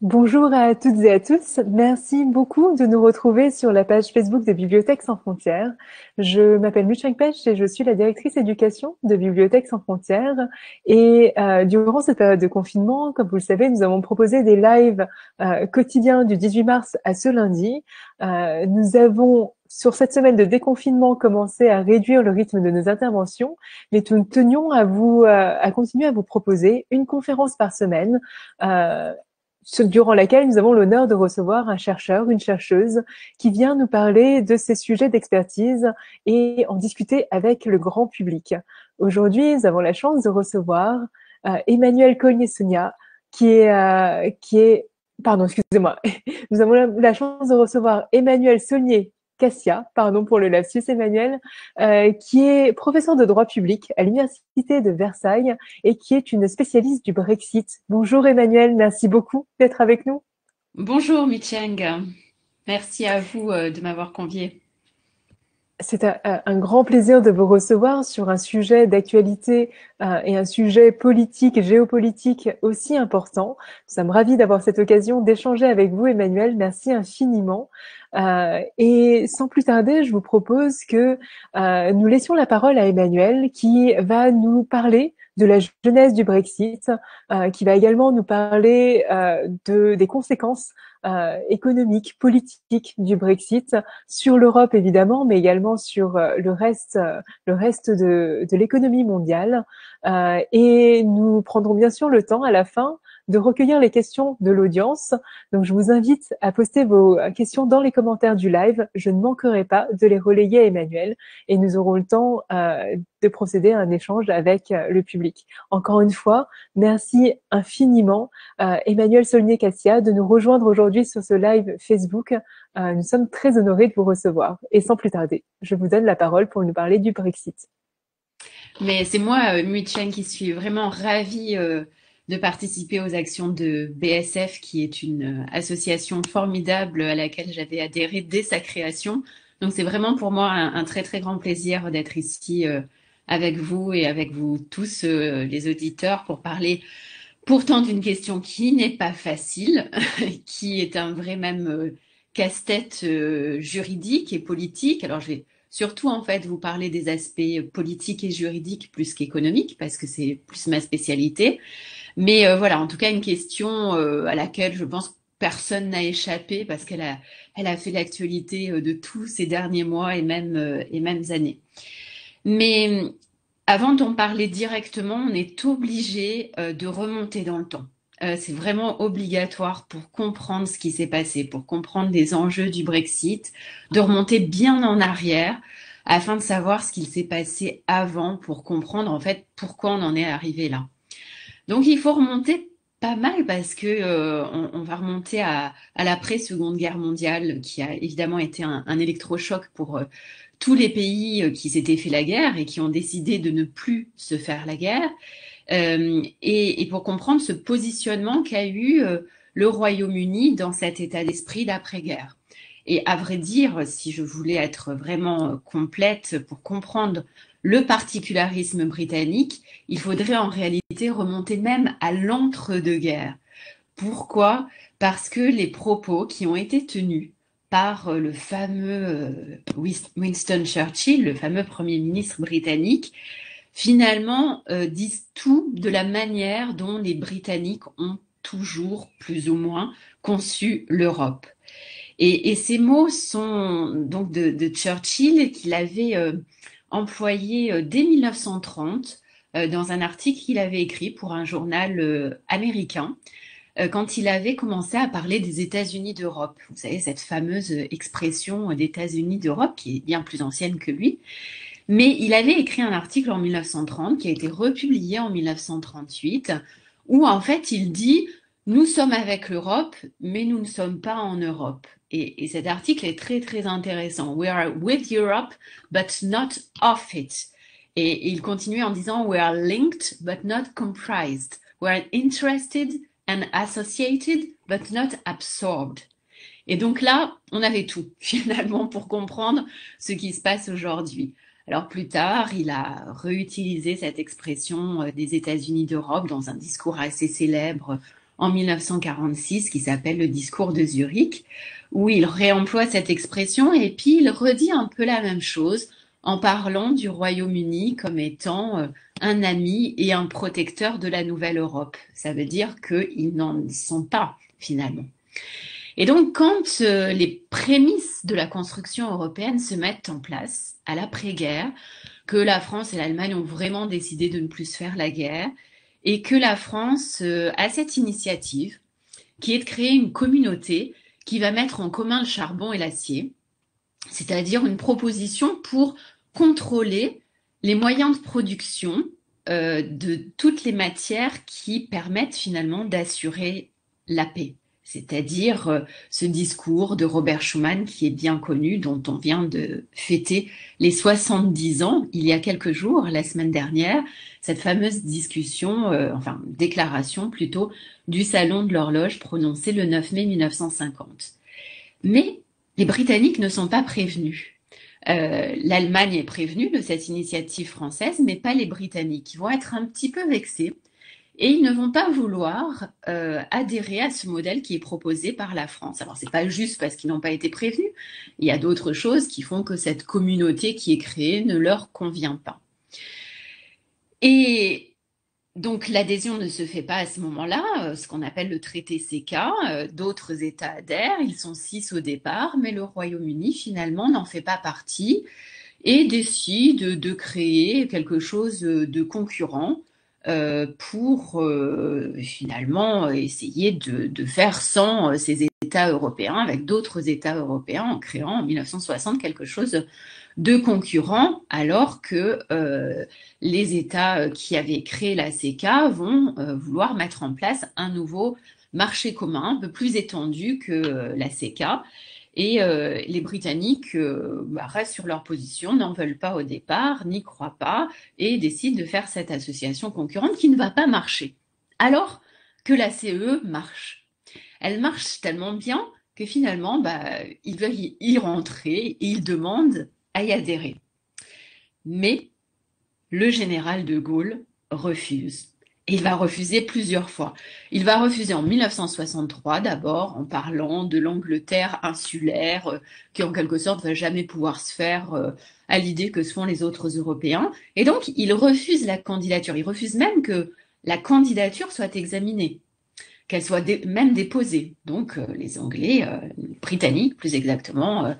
Bonjour à toutes et à tous. Merci beaucoup de nous retrouver sur la page Facebook de Bibliothèques sans frontières. Je m'appelle Mucheng Pech et je suis la directrice éducation de Bibliothèques sans frontières. Et durant cette période de confinement, comme vous le savez, nous avons proposé des lives quotidiens du 18 mars à ce lundi. Nous avons sur cette semaine de déconfinement commencé à réduire le rythme de nos interventions, mais nous tenions à continuer à vous proposer une conférence par semaine. Euh, Durant laquelle nous avons l'honneur de recevoir un chercheur, une chercheuse, qui vient nous parler de ces sujets d'expertise et en discuter avec le grand public. Aujourd'hui, nous avons la chance de recevoir Emmanuel Collier-Sonia, pardon, excusez-moi. Nous avons la chance de recevoir Emmanuel Saulnier Cassia, pardon pour le lapsus Emmanuel, qui est professeur de droit public à l'Université de Versailles et qui est une spécialiste du Brexit. Bonjour Emmanuel, merci beaucoup d'être avec nous. Bonjour Micheng, merci à vous de m'avoir convié. C'est un grand plaisir de vous recevoir sur un sujet d'actualité et un sujet politique et géopolitique aussi important. Nous sommes ravis d'avoir cette occasion d'échanger avec vous, Emmanuel. Merci infiniment. Et sans plus tarder, je vous propose que nous laissions la parole à Emmanuel qui va nous parler de la genèse du Brexit, qui va également nous parler des conséquences économiques, politiques du Brexit sur l'Europe évidemment, mais également sur le reste de l'économie mondiale. Et nous prendrons bien sûr le temps à la fin de recueillir les questions de l'audience. Donc je vous invite à poster vos questions dans les commentaires du live. Je ne manquerai pas de les relayer à Emmanuel et nous aurons le temps de procéder à un échange avec le public. Encore une fois, merci infiniment Emmanuel Saulnier-Cassia de nous rejoindre aujourd'hui sur ce live Facebook. Nous sommes très honorés de vous recevoir. Et sans plus tarder, je vous donne la parole pour nous parler du Brexit. Mais c'est moi, Micheng, qui suis vraiment ravie de participer aux actions de BSF, qui est une association formidable à laquelle j'avais adhéré dès sa création. Donc c'est vraiment pour moi un très très grand plaisir d'être ici avec vous et avec vous tous les auditeurs pour parler pourtant d'une question qui n'est pas facile, qui est un vrai même casse-tête juridique et politique. Alors je vais surtout en fait vous parler des aspects politiques et juridiques plus qu'économiques parce que c'est plus ma spécialité. Mais voilà, en tout cas une question à laquelle je pense que personne n'a échappé parce elle a fait l'actualité de tous ces derniers mois et mêmes années. Mais avant d'en parler directement, on est obligé de remonter dans le temps. C'est vraiment obligatoire pour comprendre ce qui s'est passé, pour comprendre les enjeux du Brexit, de remonter bien en arrière afin de savoir ce qu'il s'est passé avant pour comprendre en fait pourquoi on en est arrivé là. Donc il faut remonter pas mal parce que on va remonter à l'après-Seconde Guerre mondiale qui a évidemment été un électrochoc pour tous les pays qui s'étaient fait la guerre et qui ont décidé de ne plus se faire la guerre, et pour comprendre ce positionnement qu'a eu le Royaume-Uni dans cet état d'esprit d'après-guerre. Et à vrai dire, si je voulais être vraiment complète pour comprendre le particularisme britannique, il faudrait en réalité remonter même à l'entre-deux-guerres. Pourquoi? Parce que les propos qui ont été tenus par le fameux Winston Churchill, le fameux Premier ministre britannique, finalement disent tout de la manière dont les Britanniques ont toujours plus ou moins conçu l'Europe. Et ces mots sont donc de Churchill qu'il avait employé dès 1930 dans un article qu'il avait écrit pour un journal américain quand il avait commencé à parler des États-Unis d'Europe. Vous savez, cette fameuse expression d'États-Unis d'Europe qui est bien plus ancienne que lui. Mais il avait écrit un article en 1930 qui a été republié en 1938 où en fait il dit nous sommes avec l'Europe, mais nous ne sommes pas en Europe. Et cet article est très très intéressant. We are with Europe, but not of it. Et il continuait en disant we are linked, but not comprised. We are interested and associated, but not absorbed. Et donc là, on avait tout finalement pour comprendre ce qui se passe aujourd'hui. Alors plus tard, il a réutilisé cette expression des États-Unis d'Europe dans un discours assez célèbre en 1946 qui s'appelle le discours de Zurich, où il réemploie cette expression et puis il redit un peu la même chose en parlant du Royaume-Uni comme étant un ami et un protecteur de la nouvelle Europe. Ça veut dire qu'ils n'en sont pas finalement. Et donc, quand les prémices de la construction européenne se mettent en place à l'après-guerre, que la France et l'Allemagne ont vraiment décidé de ne plus faire la guerre, et que la France a cette initiative qui est de créer une communauté qui va mettre en commun le charbon et l'acier, c'est-à-dire une proposition pour contrôler les moyens de production de toutes les matières qui permettent finalement d'assurer la paix. C'est-à-dire ce discours de Robert Schuman qui est bien connu, dont on vient de fêter les 70 ans il y a quelques jours, la semaine dernière, cette fameuse discussion, déclaration plutôt, du Salon de l'Horloge prononcée le 9 mai 1950. Mais les Britanniques ne sont pas prévenus. L'Allemagne est prévenue de cette initiative française, mais pas les Britanniques. Ils vont être un petit peu vexés et ils ne vont pas vouloir adhérer à ce modèle qui est proposé par la France. Alors, c'est pas juste parce qu'ils n'ont pas été prévenus. Il y a d'autres choses qui font que cette communauté qui est créée ne leur convient pas. Et donc, l'adhésion ne se fait pas à ce moment-là, ce qu'on appelle le traité CECA. D'autres États adhèrent, ils sont 6 au départ, mais le Royaume-Uni, finalement, n'en fait pas partie et décide de créer quelque chose de concurrent pour finalement essayer de faire sans ces États européens, avec d'autres États européens, en créant en 1960 quelque chose de concurrent, alors que les États qui avaient créé la CECA vont vouloir mettre en place un nouveau marché commun, un peu plus étendu que la CECA. Et les Britanniques restent sur leur position, n'en veulent pas au départ, n'y croient pas, et décident de faire cette association concurrente qui ne va pas marcher. Alors que la CE marche. Elle marche tellement bien que finalement, ils veulent y rentrer et ils demandent à y adhérer. Mais le général de Gaulle refuse. Et il va refuser plusieurs fois. Il va refuser en 1963 d'abord en parlant de l'Angleterre insulaire qui en quelque sorte va jamais pouvoir se faire à l'idée que se font les autres Européens. Et donc il refuse la candidature. Il refuse même que la candidature soit examinée, qu'elle soit même déposée. Donc les Anglais, les Britanniques plus exactement,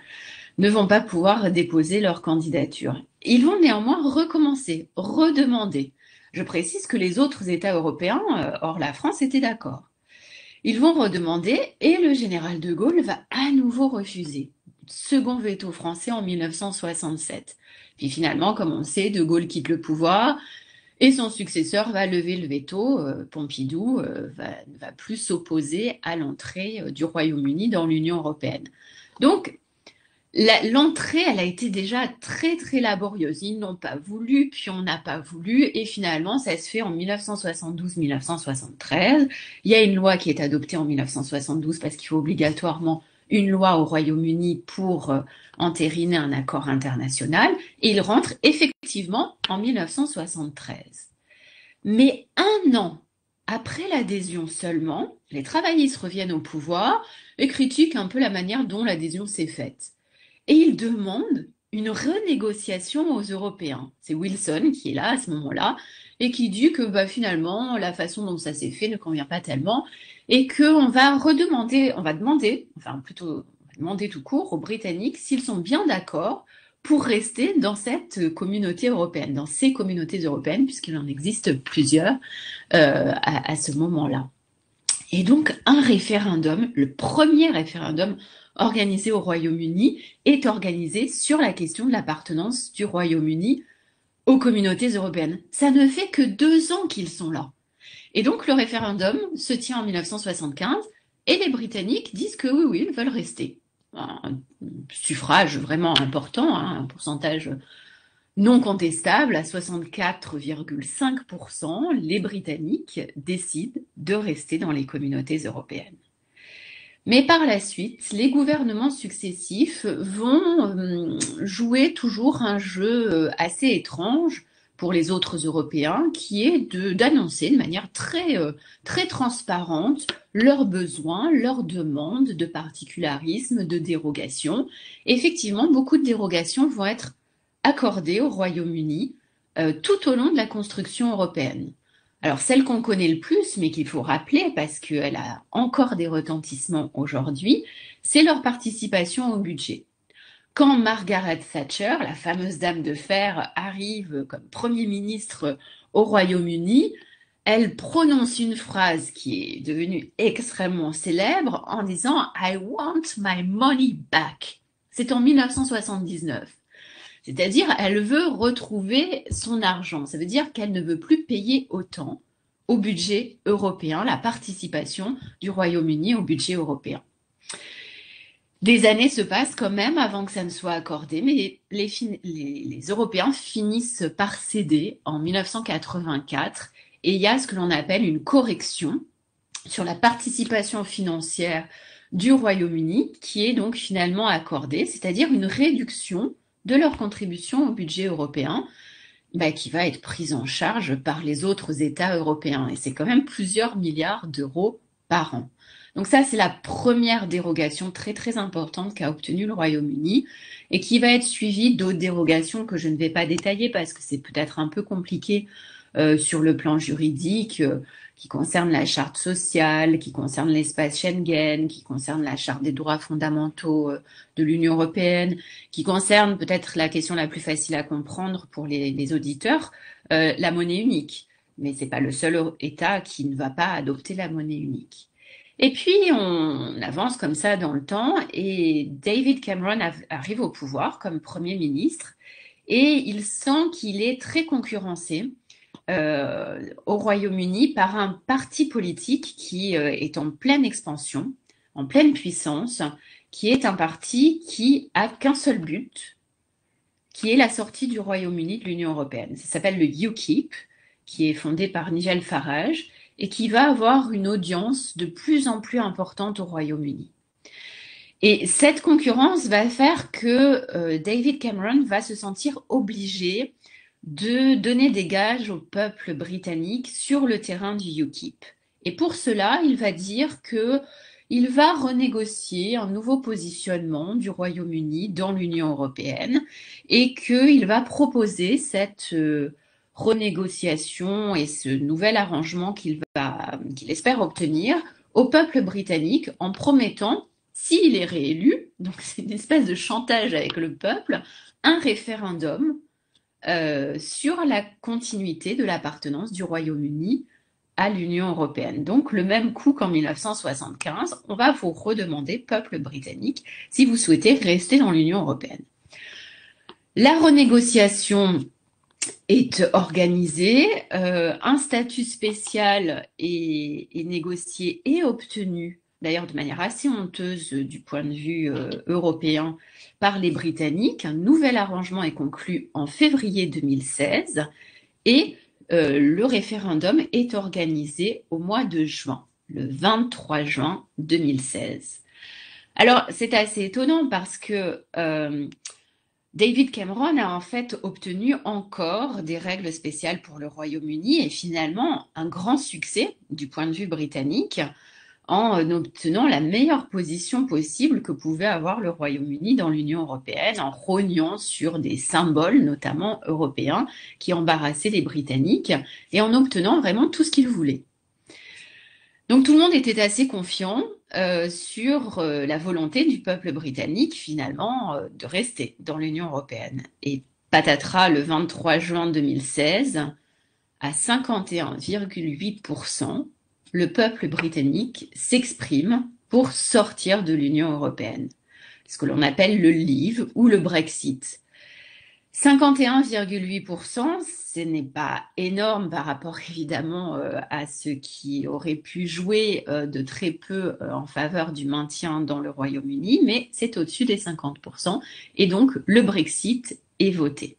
ne vont pas pouvoir déposer leur candidature. Ils vont néanmoins recommencer, redemander. Je précise que les autres États européens, hors la France, étaient d'accord. Ils vont redemander et le général de Gaulle va à nouveau refuser. Second veto français en 1967. Puis finalement, comme on sait, de Gaulle quitte le pouvoir et son successeur va lever le veto. Pompidou ne va plus s'opposer à l'entrée du Royaume-Uni dans l'Union européenne. Donc, l'entrée, elle a été déjà très très laborieuse. Ils n'ont pas voulu, puis on n'a pas voulu, et finalement ça se fait en 1972-1973. Il y a une loi qui est adoptée en 1972 parce qu'il faut obligatoirement une loi au Royaume-Uni pour entériner un accord international, et ils rentrent effectivement en 1973. Mais un an après l'adhésion seulement, les travaillistes reviennent au pouvoir et critiquent un peu la manière dont l'adhésion s'est faite. Et il demande une renégociation aux Européens. C'est Wilson qui est là à ce moment-là et qui dit que finalement la façon dont ça s'est fait ne convient pas tellement et qu'on va demander tout court aux Britanniques s'ils sont bien d'accord pour rester dans cette communauté européenne, dans ces communautés européennes, puisqu'il en existe plusieurs à ce moment-là. Et donc un référendum, le premier référendum organisé au Royaume-Uni, est organisé sur la question de l'appartenance du Royaume-Uni aux communautés européennes. Ça ne fait que 2 ans qu'ils sont là. Et donc le référendum se tient en 1975 et les Britanniques disent que oui, ils veulent rester. Un suffrage vraiment important, un pourcentage non contestable à 64,5%, les Britanniques décident de rester dans les communautés européennes. Mais par la suite, les gouvernements successifs vont jouer toujours un jeu assez étrange pour les autres Européens, qui est d'annoncer de manière très transparente leurs besoins, leurs demandes de particularisme, de dérogation. Effectivement, beaucoup de dérogations vont être accordées au Royaume-Uni tout au long de la construction européenne. Alors celle qu'on connaît le plus, mais qu'il faut rappeler parce qu'elle a encore des retentissements aujourd'hui, c'est leur participation au budget. Quand Margaret Thatcher, la fameuse dame de fer, arrive comme Premier ministre au Royaume-Uni, elle prononce une phrase qui est devenue extrêmement célèbre en disant I want my money back. C'est en 1979. C'est-à-dire, elle veut retrouver son argent. Ça veut dire qu'elle ne veut plus payer autant au budget européen, la participation du Royaume-Uni au budget européen. Des années se passent quand même avant que ça ne soit accordé, mais les Européens finissent par céder en 1984 et il y a ce que l'on appelle une correction sur la participation financière du Royaume-Uni qui est donc finalement accordée, c'est-à-dire une réduction de leur contribution au budget européen qui va être prise en charge par les autres États européens. Et c'est quand même plusieurs milliards d'euros par an. Donc ça, c'est la première dérogation très importante qu'a obtenue le Royaume-Uni et qui va être suivie d'autres dérogations que je ne vais pas détailler parce que c'est peut-être un peu compliqué sur le plan juridique, qui concerne la charte sociale, qui concerne l'espace Schengen, qui concerne la charte des droits fondamentaux de l'Union européenne, qui concerne peut-être la question la plus facile à comprendre pour les auditeurs, la monnaie unique. Mais c'est pas le seul État qui ne va pas adopter la monnaie unique. Et puis, on avance comme ça dans le temps et David Cameron arrive au pouvoir comme Premier ministre et il sent qu'il est très concurrencé au Royaume-Uni par un parti politique qui est en pleine expansion, en pleine puissance, qui est un parti qui a qu'un seul but, qui est la sortie du Royaume-Uni de l'Union européenne. Ça s'appelle le UKIP, qui est fondé par Nigel Farage et qui va avoir une audience de plus en plus importante au Royaume-Uni. Et cette concurrence va faire que David Cameron va se sentir obligé de donner des gages au peuple britannique sur le terrain du UKIP. Et pour cela, il va dire qu'il va renégocier un nouveau positionnement du Royaume-Uni dans l'Union européenne et qu'il va proposer cette renégociation et ce nouvel arrangement qu'il espère obtenir au peuple britannique en promettant, s'il est réélu, donc c'est une espèce de chantage avec le peuple, un référendum sur la continuité de l'appartenance du Royaume-Uni à l'Union européenne. Donc le même coup qu'en 1975, on va vous redemander, peuple britannique, si vous souhaitez rester dans l'Union européenne. La renégociation est organisée, un statut spécial est négocié et obtenu, d'ailleurs de manière assez honteuse du point de vue européen, par les Britanniques. Un nouvel arrangement est conclu en février 2016 et le référendum est organisé au mois de juin, le 23 juin 2016. Alors c'est assez étonnant parce que David Cameron a en fait obtenu encore des règles spéciales pour le Royaume-Uni et finalement un grand succès du point de vue britannique en obtenant la meilleure position possible que pouvait avoir le Royaume-Uni dans l'Union européenne, en rognant sur des symboles, notamment européens, qui embarrassaient les Britanniques, et en obtenant vraiment tout ce qu'ils voulaient. Donc tout le monde était assez confiant sur la volonté du peuple britannique, finalement, de rester dans l'Union européenne. Et patatras, le 23 juin 2016, à 51,8%, le peuple britannique s'exprime pour sortir de l'Union européenne, ce que l'on appelle le Leave ou le Brexit. 51,8%, ce n'est pas énorme par rapport évidemment à ce qui aurait pu jouer de très peu en faveur du maintien dans le Royaume-Uni, mais c'est au-dessus des 50%, et donc le Brexit est voté.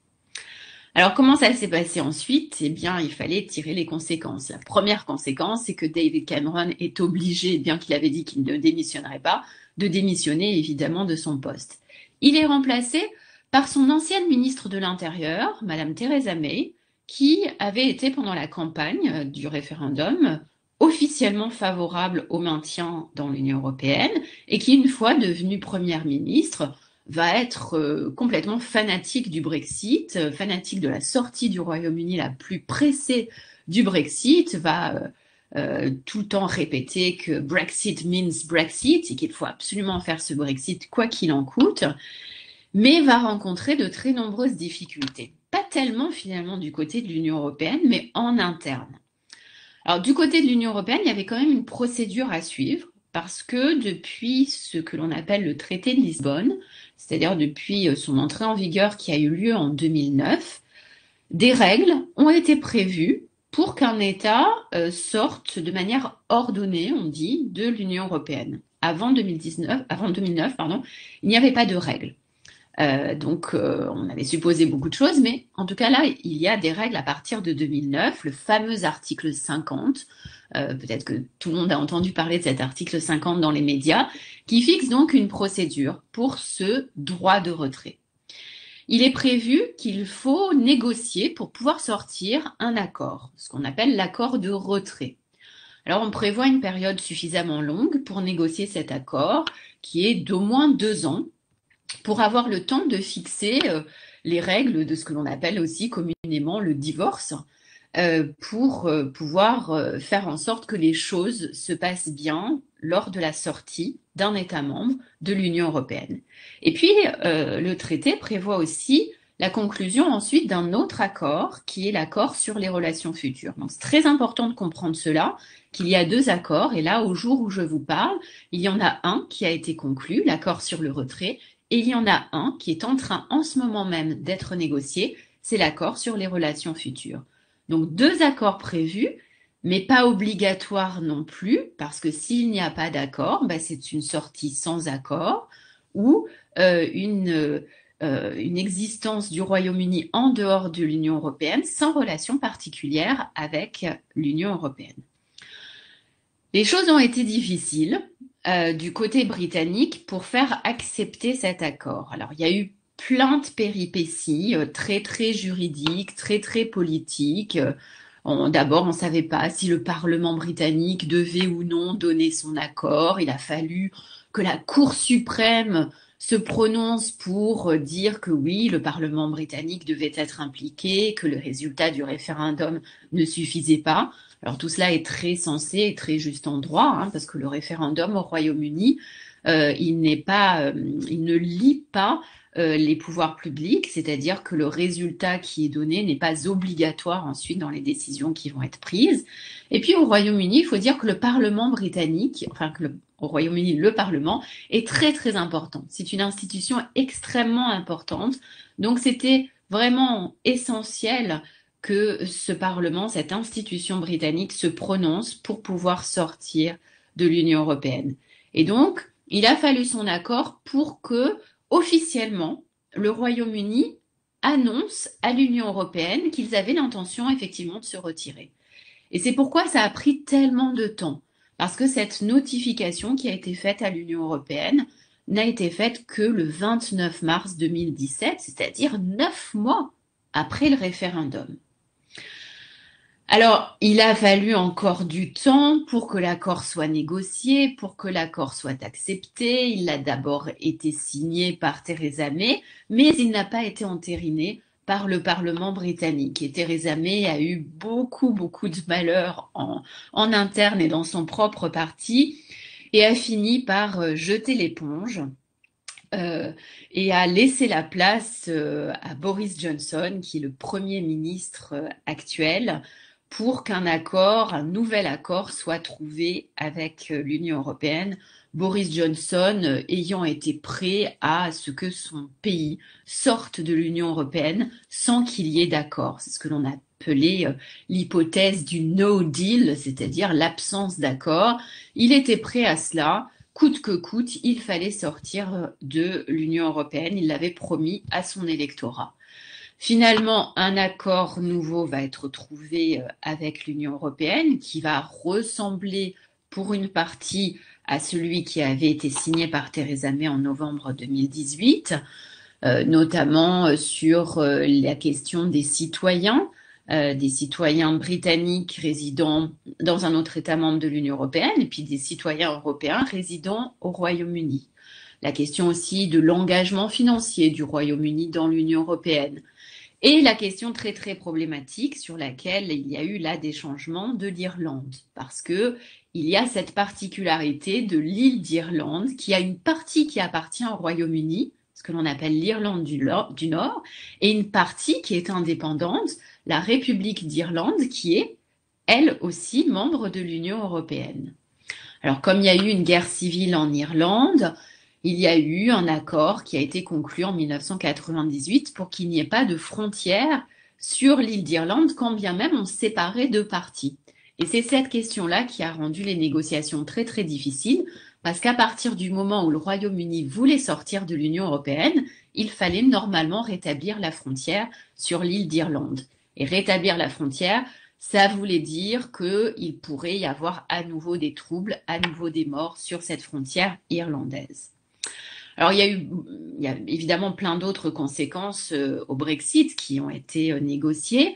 Alors, comment ça s'est passé ensuite? Eh bien, il fallait tirer les conséquences. La première conséquence, c'est que David Cameron est obligé, bien qu'il avait dit qu'il ne démissionnerait pas, de démissionner évidemment de son poste. Il est remplacé par son ancienne ministre de l'Intérieur, Madame Theresa May, qui avait été pendant la campagne du référendum officiellement favorable au maintien dans l'Union européenne et qui, une fois devenue première ministre, va être complètement fanatique du Brexit, fanatique de la sortie du Royaume-Uni la plus pressée du Brexit, va tout le temps répéter que Brexit means Brexit et qu'il faut absolument faire ce Brexit quoi qu'il en coûte, mais va rencontrer de très nombreuses difficultés. Pas tellement finalement du côté de l'Union européenne, mais en interne. Alors du côté de l'Union européenne, il y avait quand même une procédure à suivre, parce que depuis ce que l'on appelle le traité de Lisbonne, c'est-à-dire depuis son entrée en vigueur qui a eu lieu en 2009, des règles ont été prévues pour qu'un État sorte de manière ordonnée, on dit, de l'Union européenne. Avant 2009, pardon, il n'y avait pas de règles. Donc, on avait supposé beaucoup de choses, mais en tout cas là, il y a des règles à partir de 2009, le fameux article 50. Peut-être que tout le monde a entendu parler de cet article 50 dans les médias, qui fixe donc une procédure pour ce droit de retrait. Il est prévu qu'il faut négocier pour pouvoir sortir un accord, ce qu'on appelle l'accord de retrait. Alors on prévoit une période suffisamment longue pour négocier cet accord, qui est d'au moins 2 ans, pour avoir le temps de fixer les règles de ce que l'on appelle aussi communément le divorce, pour pouvoir faire en sorte que les choses se passent bien lors de la sortie d'un État membre de l'Union européenne. Et puis, le traité prévoit aussi la conclusion ensuite d'un autre accord, qui est l'accord sur les relations futures. Donc, c'est très important de comprendre cela, qu'il y a 2 accords, et là, au jour où je vous parle, il y en a un qui a été conclu, l'accord sur le retrait, et il y en a un qui est en train, en ce moment même, d'être négocié, c'est l'accord sur les relations futures. Donc 2 accords prévus, mais pas obligatoires non plus, parce que s'il n'y a pas d'accord, c'est une sortie sans accord ou une existence du Royaume-Uni en dehors de l'Union européenne sans relation particulière avec l'Union européenne. Les choses ont été difficiles du côté britannique pour faire accepter cet accord. Alors il y a eu plein de péripéties, très très juridiques, très très politiques. D'abord, on ne savait pas si le Parlement britannique devait ou non donner son accord. Il a fallu que la Cour suprême se prononce pour dire que oui, le Parlement britannique devait être impliqué, que le résultat du référendum ne suffisait pas. Alors tout cela est très sensé et très juste en droit, hein, parce que le référendum au Royaume-Uni, il ne lie pas les pouvoirs publics, c'est-à-dire que le résultat qui est donné n'est pas obligatoire ensuite dans les décisions qui vont être prises. Et puis au Royaume-Uni, il faut dire que le Parlement britannique, au Royaume-Uni, le Parlement est très très important. C'est une institution extrêmement importante. Donc c'était vraiment essentiel que ce Parlement, cette institution britannique, se prononce pour pouvoir sortir de l'Union européenne. Et donc, il a fallu son accord pour que officiellement, le Royaume-Uni annonce à l'Union européenne qu'ils avaient l'intention effectivement de se retirer. Et c'est pourquoi ça a pris tellement de temps, parce que cette notification qui a été faite à l'Union européenne n'a été faite que le 29 mars 2017, c'est-à-dire 9 mois après le référendum. Alors, il a fallu encore du temps pour que l'accord soit négocié, pour que l'accord soit accepté. Il a d'abord été signé par Theresa May, mais il n'a pas été entériné par le Parlement britannique. Et Theresa May a eu beaucoup, beaucoup de malheur en interne et dans son propre parti, et a fini par jeter l'éponge. Et a laissé la place à Boris Johnson, qui est le Premier ministre actuel, pour qu'un accord, un nouvel accord soit trouvé avec l'Union européenne. Boris Johnson ayant été prêt à ce que son pays sorte de l'Union européenne sans qu'il y ait d'accord. C'est ce que l'on appelait l'hypothèse du no deal, c'est-à-dire l'absence d'accord. Il était prêt à cela. Coûte que coûte, il fallait sortir de l'Union européenne. Il l'avait promis à son électorat. Finalement, un accord nouveau va être trouvé avec l'Union européenne qui va ressembler pour une partie à celui qui avait été signé par Theresa May en novembre 2018, notamment sur la question des citoyens. des citoyens britanniques résidant dans un autre État membre de l'Union européenne et puis des citoyens européens résidant au Royaume-Uni. La question aussi de l'engagement financier du Royaume-Uni dans l'Union européenne. Et la question très très problématique sur laquelle il y a eu là des changements de l'Irlande, parce que il y a cette particularité de l'île d'Irlande qui a une partie qui appartient au Royaume-Uni, ce que l'on appelle l'Irlande du Nord, et une partie qui est indépendante, la République d'Irlande, qui est elle aussi membre de l'Union européenne. Alors comme il y a eu une guerre civile en Irlande, il y a eu un accord qui a été conclu en 1998 pour qu'il n'y ait pas de frontières sur l'île d'Irlande, quand bien même on séparait deux parties. Et c'est cette question-là qui a rendu les négociations très très difficiles, parce qu'à partir du moment où le Royaume-Uni voulait sortir de l'Union européenne, il fallait normalement rétablir la frontière sur l'île d'Irlande. Et rétablir la frontière, ça voulait dire qu'il pourrait y avoir à nouveau des troubles, à nouveau des morts sur cette frontière irlandaise. Alors il y a évidemment plein d'autres conséquences au Brexit qui ont été négociées,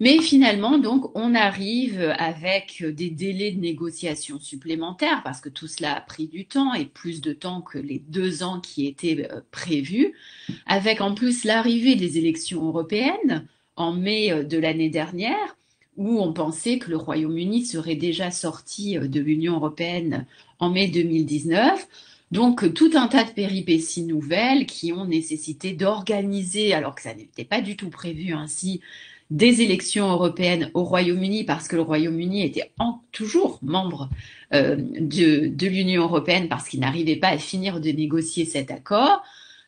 mais finalement donc on arrive avec des délais de négociation supplémentaires parce que tout cela a pris du temps et plus de temps que les 2 ans qui étaient prévus, avec en plus l'arrivée des élections européennes en mai de l'année dernière, où on pensait que le Royaume-Uni serait déjà sorti de l'Union européenne en mai 2019. Donc tout un tas de péripéties nouvelles qui ont nécessité d'organiser, alors que ça n'était pas du tout prévu ainsi, des élections européennes au Royaume-Uni parce que le Royaume-Uni était toujours membre de l'Union européenne parce qu'il n'arrivait pas à finir de négocier cet accord.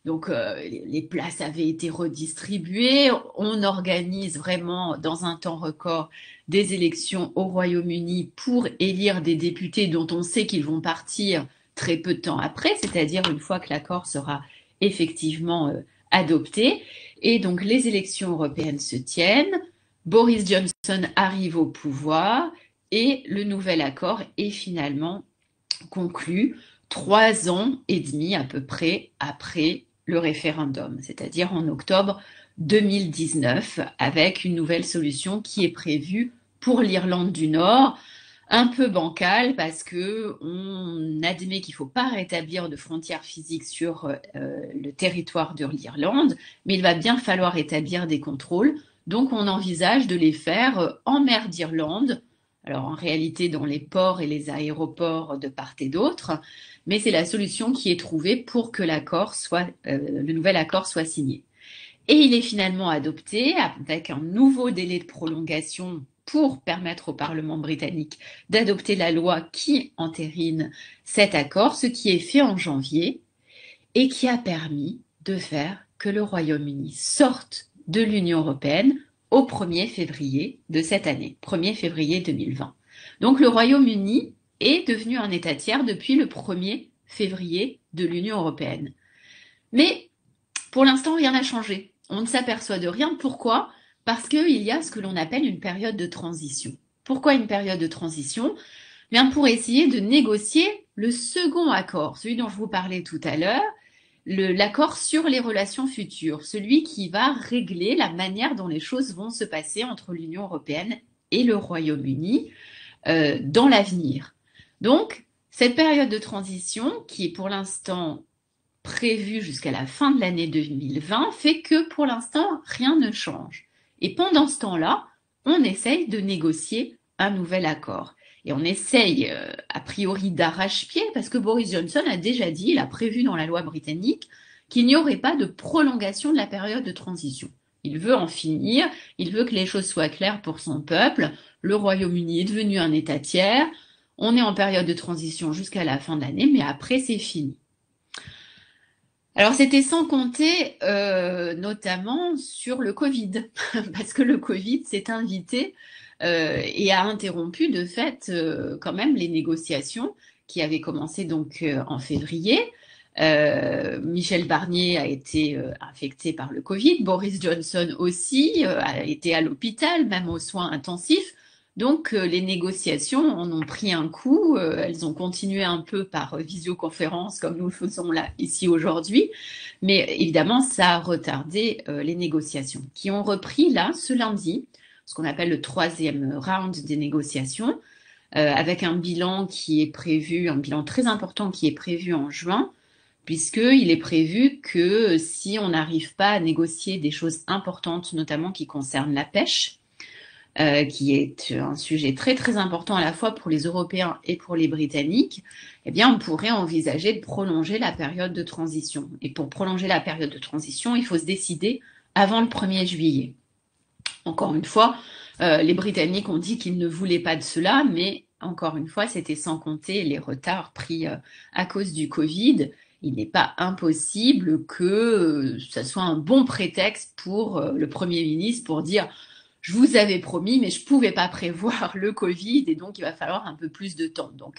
Donc les places avaient été redistribuées, on organise vraiment dans un temps record des élections au Royaume-Uni pour élire des députés dont on sait qu'ils vont partir très peu de temps après, c'est-à-dire une fois que l'accord sera effectivement adopté. Et donc les élections européennes se tiennent, Boris Johnson arrive au pouvoir et le nouvel accord est finalement conclu 3 ans et demi à peu près après le référendum, c'est-à-dire en octobre 2019, avec une nouvelle solution qui est prévue pour l'Irlande du Nord, un peu bancale parce que on admet qu'il ne faut pas rétablir de frontières physiques sur le territoire de l'Irlande, mais il va bien falloir établir des contrôles. Donc on envisage de les faire en mer d'Irlande, alors en réalité dans les ports et les aéroports de part et d'autre, mais c'est la solution qui est trouvée pour que le nouvel accord soit signé. Et il est finalement adopté avec un nouveau délai de prolongation pour permettre au Parlement britannique d'adopter la loi qui entérine cet accord, ce qui est fait en janvier et qui a permis de faire que le Royaume-Uni sorte de l'Union européenne au 1er février de cette année, 1er février 2020. Donc le Royaume-Uni est devenu un État tiers depuis le 1er février de l'Union européenne. Mais pour l'instant, rien n'a changé. On ne s'aperçoit de rien. Pourquoi ? Parce qu'il y a ce que l'on appelle une période de transition. Pourquoi une période de transition ? Bien pour essayer de négocier le second accord, celui dont je vous parlais tout à l'heure, l'accord sur les relations futures, celui qui va régler la manière dont les choses vont se passer entre l'Union européenne et le Royaume-Uni dans l'avenir. Donc, cette période de transition, qui est pour l'instant prévue jusqu'à la fin de l'année 2020, fait que pour l'instant, rien ne change. Et pendant ce temps-là, on essaye de négocier un nouvel accord. Et on essaye, a priori, d'arrache-pied, parce que Boris Johnson a déjà dit, il a prévu dans la loi britannique, qu'il n'y aurait pas de prolongation de la période de transition. Il veut en finir, il veut que les choses soient claires pour son peuple. Le Royaume-Uni est devenu un État tiers, on est en période de transition jusqu'à la fin de l'année, mais après c'est fini. Alors c'était sans compter notamment sur le Covid, parce que le Covid s'est invité et a interrompu de fait quand même les négociations qui avaient commencé donc en février. Michel Barnier a été infecté par le Covid, Boris Johnson aussi a été à l'hôpital, même aux soins intensifs. Donc les négociations en ont pris un coup, elles ont continué un peu par visioconférence comme nous le faisons là ici aujourd'hui, mais évidemment ça a retardé les négociations qui ont repris là ce lundi. ce qu'on appelle le troisième round des négociations, avec un bilan qui est prévu, un bilan très important qui est prévu en juin, puisqu'il est prévu que si on n'arrive pas à négocier des choses importantes, notamment qui concernent la pêche, qui est un sujet très très important à la fois pour les Européens et pour les Britanniques, eh bien on pourrait envisager de prolonger la période de transition. Et pour prolonger la période de transition, il faut se décider avant le 1er juillet. Encore une fois, les Britanniques ont dit qu'ils ne voulaient pas de cela, mais encore une fois, c'était sans compter les retards pris à cause du Covid. Il n'est pas impossible que ça soit un bon prétexte pour le Premier ministre pour dire je vous avais promis, mais je ne pouvais pas prévoir le Covid et donc il va falloir un peu plus de temps. Donc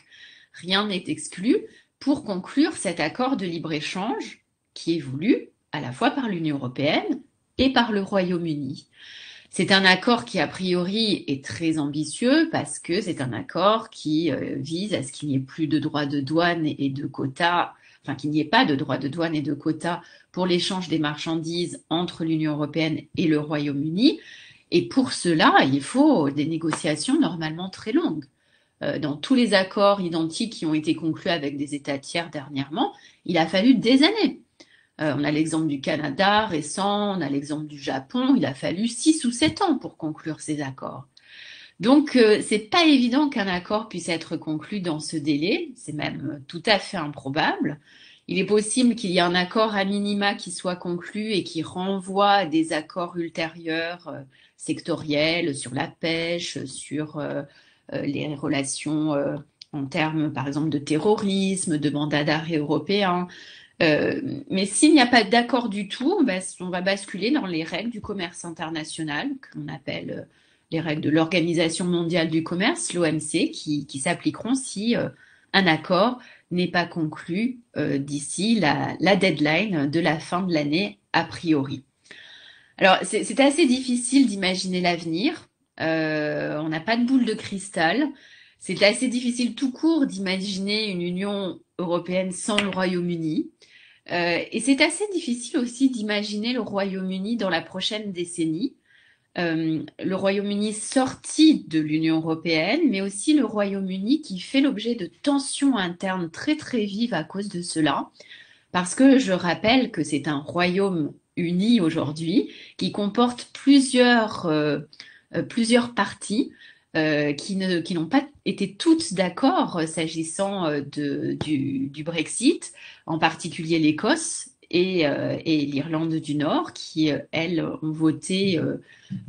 rien n'est exclu pour conclure cet accord de libre-échange qui est voulu à la fois par l'Union européenne et par le Royaume-Uni. C'est un accord qui, a priori, est très ambitieux parce que c'est un accord qui vise à ce qu'il n'y ait plus de droits de douane et de quotas, enfin qu'il n'y ait pas de droits de douane et de quotas pour l'échange des marchandises entre l'Union européenne et le Royaume-Uni. Et pour cela, il faut des négociations normalement très longues. Dans tous les accords identiques qui ont été conclus avec des États tiers dernièrement, il a fallu des années. On a l'exemple du Canada récent, on a l'exemple du Japon, il a fallu 6 ou 7 ans pour conclure ces accords. Donc, c'est pas évident qu'un accord puisse être conclu dans ce délai, c'est même tout à fait improbable. Il est possible qu'il y ait un accord à minima qui soit conclu et qui renvoie à des accords ultérieurs sectoriels sur la pêche, sur les relations en termes, par exemple, de terrorisme, de mandat d'arrêt européen. Mais s'il n'y a pas d'accord du tout, on va basculer dans les règles du commerce international, que l'on appelle les règles de l'Organisation mondiale du commerce, l'OMC, qui s'appliqueront si un accord n'est pas conclu d'ici la deadline de la fin de l'année a priori. Alors, c'est assez difficile d'imaginer l'avenir. On n'a pas de boule de cristal. C'est assez difficile tout court d'imaginer une Union européenne sans le Royaume-Uni. Et c'est assez difficile aussi d'imaginer le Royaume-Uni dans la prochaine décennie. Le Royaume-Uni sorti de l'Union européenne, mais aussi le Royaume-Uni qui fait l'objet de tensions internes très très vives à cause de cela. Parce que je rappelle que c'est un royaume uni aujourd'hui qui comporte plusieurs parties qui n'ont pas été toutes d'accord s'agissant du Brexit, en particulier l'Écosse et l'Irlande du Nord, qui, elles, ont voté,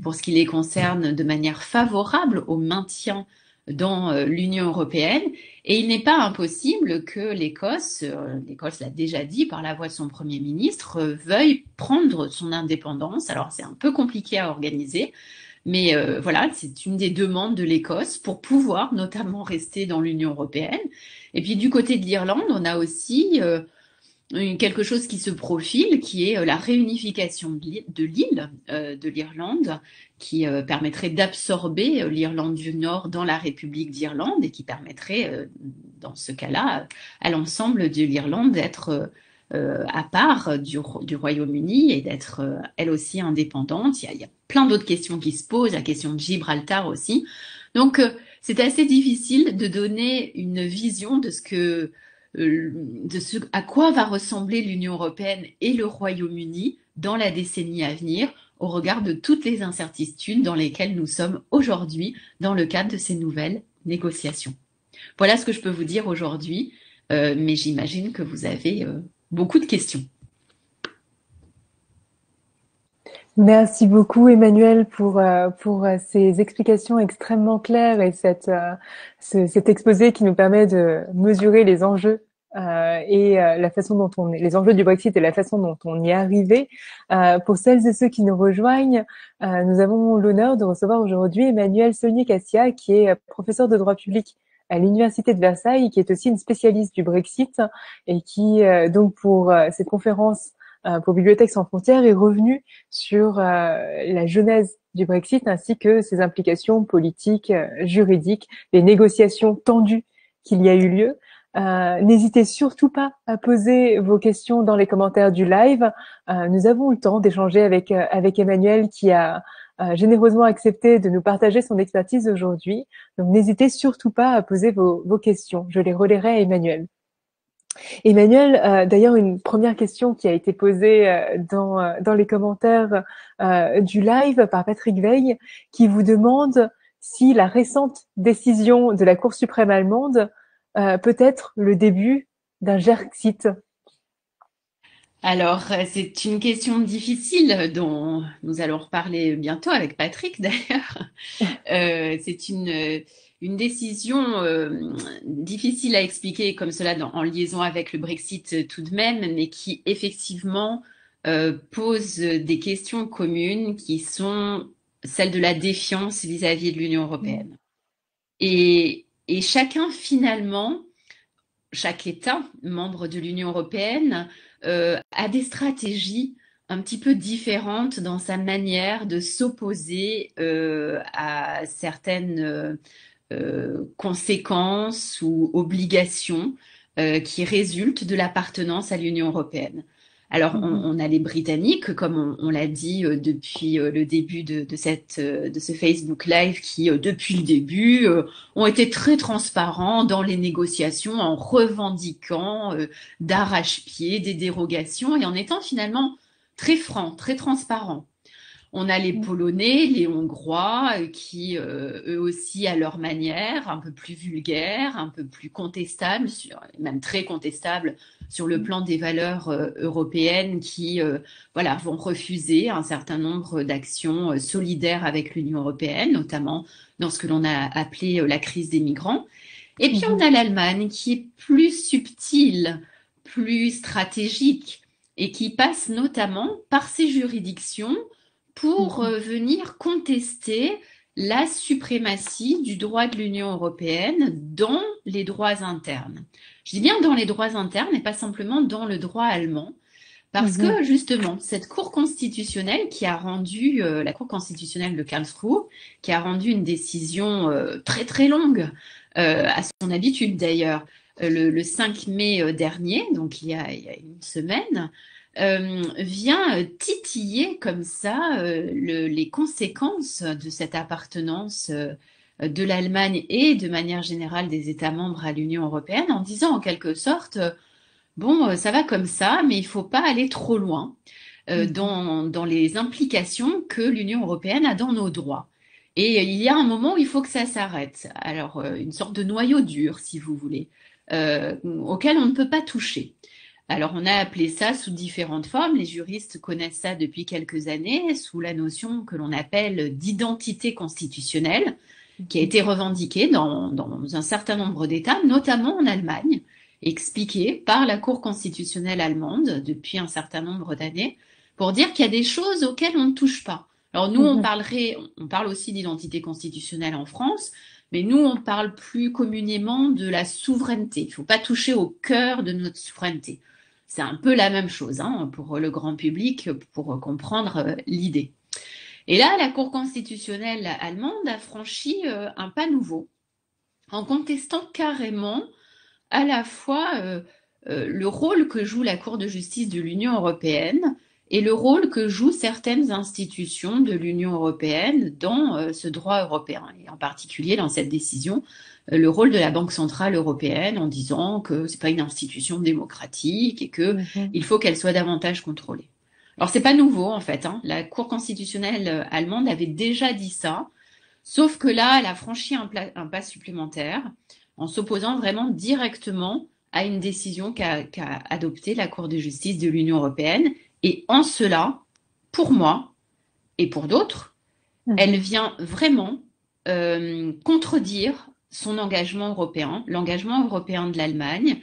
pour ce qui les concerne, de manière favorable au maintien dans l'Union européenne. Et il n'est pas impossible que l'Écosse l'a déjà dit par la voix de son Premier ministre, veuille prendre son indépendance. Alors c'est un peu compliqué à organiser, mais voilà, c'est une des demandes de l'Écosse pour pouvoir notamment rester dans l'Union européenne. Et puis du côté de l'Irlande, on a aussi quelque chose qui se profile, qui est la réunification de l'île de l'Irlande, qui permettrait d'absorber l'Irlande du Nord dans la République d'Irlande et qui permettrait, dans ce cas-là, à l'ensemble de l'Irlande d'être à part du Royaume-Uni et d'être elle aussi indépendante. Il y a plein d'autres questions qui se posent, la question de Gibraltar aussi. Donc, c'est assez difficile de donner une vision de ce à quoi va ressembler l'Union européenne et le Royaume-Uni dans la décennie à venir, au regard de toutes les incertitudes dans lesquelles nous sommes aujourd'hui dans le cadre de ces nouvelles négociations. Voilà ce que je peux vous dire aujourd'hui, mais j'imagine que vous avez beaucoup de questions. Merci beaucoup Emmanuel pour ces explications extrêmement claires et cet exposé qui nous permet de mesurer les enjeux la façon dont les enjeux du Brexit et la façon dont on y est arrivé. Pour celles et ceux qui nous rejoignent, nous avons l'honneur de recevoir aujourd'hui Emmanuel Saulnier-Cassia, qui est professeur de droit public à l'Université de Versailles, qui est aussi une spécialiste du Brexit et qui, donc pour cette conférence pour Bibliothèques sans frontières, est revenu sur la genèse du Brexit ainsi que ses implications politiques, juridiques, les négociations tendues qu'il y a eu lieu. N'hésitez surtout pas à poser vos questions dans les commentaires du live. Nous avons eu le temps d'échanger avec Emmanuel qui a généreusement accepté de nous partager son expertise aujourd'hui. Donc, n'hésitez surtout pas à poser vos questions. Je les relayerai à Emmanuel. Emmanuel, d'ailleurs, une première question qui a été posée dans les commentaires du live par Patrick Veil, qui vous demande si la récente décision de la Cour suprême allemande peut être le début d'un Grexit. Alors, c'est une question difficile dont nous allons reparler bientôt avec Patrick d'ailleurs. C'est une décision difficile à expliquer comme cela en liaison avec le Brexit tout de même, mais qui effectivement pose des questions communes qui sont celles de la défiance vis-à-vis de l'Union européenne. Et chacun finalement, chaque État membre de l'Union européenne a des stratégies un petit peu différentes dans sa manière de s'opposer à certaines conséquences ou obligations qui résultent de l'appartenance à l'Union européenne. Alors, on a les Britanniques, comme on l'a dit depuis le début de ce Facebook Live, qui, depuis le début, ont été très transparents dans les négociations en revendiquant d'arrache-pied des dérogations et en étant finalement très francs, très transparents. On a les Polonais, les Hongrois, qui eux aussi à leur manière, un peu plus vulgaires, un peu plus contestables, même très contestables sur le plan des valeurs européennes, qui voilà, vont refuser un certain nombre d'actions solidaires avec l'Union européenne, notamment dans ce que l'on a appelé la crise des migrants. Et puis on a l'Allemagne qui est plus subtile, plus stratégique, et qui passe notamment par ses juridictions pour venir contester la suprématie du droit de l'Union européenne dans les droits internes. Je dis bien dans les droits internes et pas simplement dans le droit allemand, parce que justement, cette Cour constitutionnelle qui a rendu, la Cour constitutionnelle de Karlsruhe, qui a rendu une décision très très longue, à son habitude d'ailleurs, le 5 mai dernier, donc il y a une semaine, vient titiller comme ça les conséquences de cette appartenance de l'Allemagne et de manière générale des États membres à l'Union européenne en disant en quelque sorte, bon, ça va comme ça, mais il ne faut pas aller trop loin dans les implications que l'Union européenne a dans nos droits. Et il y a un moment où il faut que ça s'arrête. Alors, une sorte de noyau dur, si vous voulez, auquel on ne peut pas toucher. Alors, on a appelé ça sous différentes formes. Les juristes connaissent ça depuis quelques années sous la notion que l'on appelle d'identité constitutionnelle, qui a été revendiquée dans un certain nombre d'États, notamment en Allemagne, expliquée par la Cour constitutionnelle allemande depuis un certain nombre d'années, pour dire qu'il y a des choses auxquelles on ne touche pas. Alors nous, on parle aussi d'identité constitutionnelle en France, mais nous, on parle plus communément de la souveraineté. Il ne faut pas toucher au cœur de notre souveraineté. C'est un peu la même chose hein, pour le grand public, pour comprendre l'idée. Et là, la Cour constitutionnelle allemande a franchi un pas nouveau en contestant carrément à la fois le rôle que joue la Cour de justice de l'Union européenne et le rôle que jouent certaines institutions de l'Union européenne dans ce droit européen, et en particulier dans cette décision, le rôle de la Banque centrale européenne en disant que c'est pas une institution démocratique et que il faut qu'elle soit davantage contrôlée. Alors c'est pas nouveau en fait, hein. La Cour constitutionnelle allemande avait déjà dit ça, sauf que là, elle a franchi un pas supplémentaire en s'opposant vraiment directement à une décision qu'a adoptée la Cour de justice de l'Union européenne. Et en cela, pour moi et pour d'autres, elle vient vraiment contredire son engagement européen, l'engagement européen de l'Allemagne,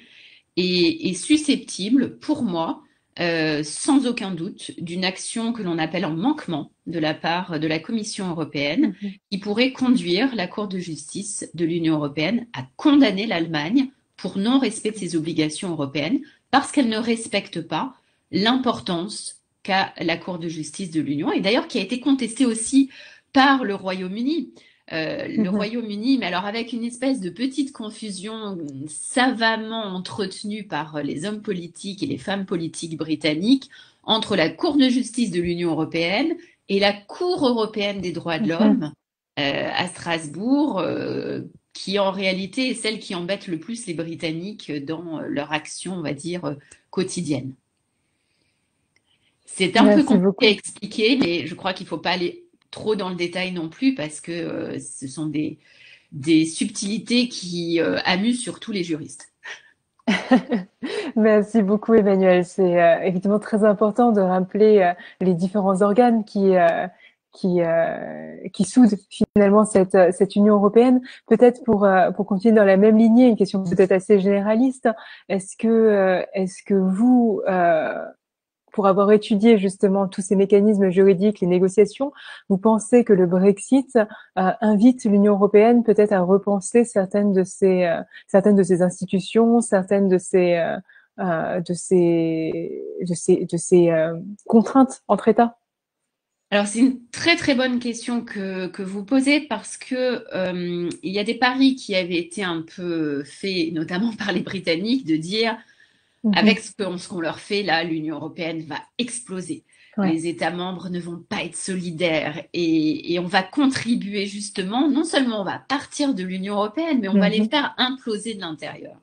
et est susceptible, pour moi, sans aucun doute, d'une action que l'on appelle en manquement de la part de la Commission européenne, qui pourrait conduire la Cour de justice de l'Union européenne à condamner l'Allemagne pour non-respect de ses obligations européennes, parce qu'elle ne respecte pas l'importance qu'a la Cour de justice de l'Union, et d'ailleurs qui a été contestée aussi par le Royaume-Uni. Le Royaume-Uni, mais alors avec une espèce de petite confusion savamment entretenue par les hommes politiques et les femmes politiques britanniques entre la Cour de justice de l'Union européenne et la Cour européenne des droits de Mhm. l'homme à Strasbourg, qui en réalité est celle qui embête le plus les Britanniques dans leur action, on va dire, quotidienne. C'est un peu Merci compliqué à beaucoup. expliquer, mais je crois qu'il ne faut pas aller trop dans le détail non plus parce que ce sont des subtilités qui amusent surtout les juristes. Merci beaucoup, Emmanuel. C'est évidemment très important de rappeler les différents organes qui soudent finalement cette Union européenne. Peut-être pour continuer dans la même lignée, une question peut-être assez généraliste. Est-ce que vous, pour avoir étudié justement tous ces mécanismes juridiques, les négociations, vous pensez que le Brexit invite l'Union européenne peut-être à repenser certaines de ses institutions, certaines de ses contraintes entre États? Alors c'est une très très bonne question que vous posez parce que il y a des paris qui avaient été un peu faits, notamment par les Britanniques, de dire avec Mhm. ce qu'on leur fait là, l'Union européenne va exploser. Ouais. Les États membres ne vont pas être solidaires et on va contribuer justement, non seulement on va partir de l'Union européenne, mais on va les Mhm. faire imploser de l'intérieur.